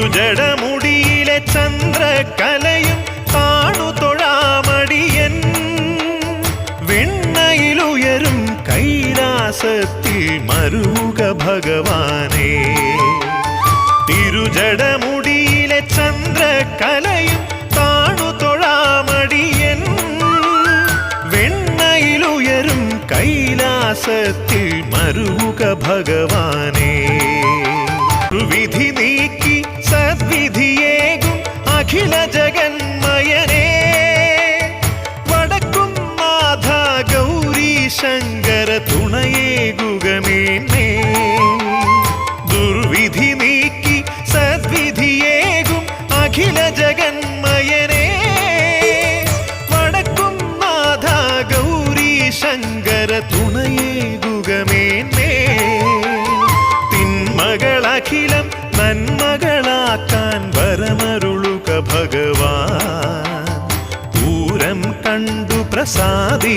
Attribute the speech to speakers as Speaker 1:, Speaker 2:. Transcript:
Speaker 1: തിരുജടമുടിയിലെ ചന്ദ്രകലയും കാണു തൊഴാമടിയൻ വെണ്ണയിലുയരും കൈലാസത്തിൽ മരുക ഭഗവാനേ തിരുജടമുടിയിലെ ചന്ദ്രകലയും കാണു തൊഴാമടിയൻ വെണ്ണയിലുയരും കൈലാസത്തിൽ മരുക ഭഗവാനേ വിധി നീക്കി സദ്വിധിയേകും അഖില ജഗന്മയനേ വടക്കും നാഥ ഗൗരി ശങ്കര തുണയേകുകമേന്മേ ദുർവിധി നീക്കി സദ്വിധിയേകും അഖില ജഗന്മയനേ വടക്കും നാഥ ഗൗരി ശങ്കര തുണയേകുകമേന്മേ തിന്മകളഖിലം നന്മകളാക്കാൻ വരമരുളുക ഭഗവാൻ പൂരം കണ്ടു പ്രസാദി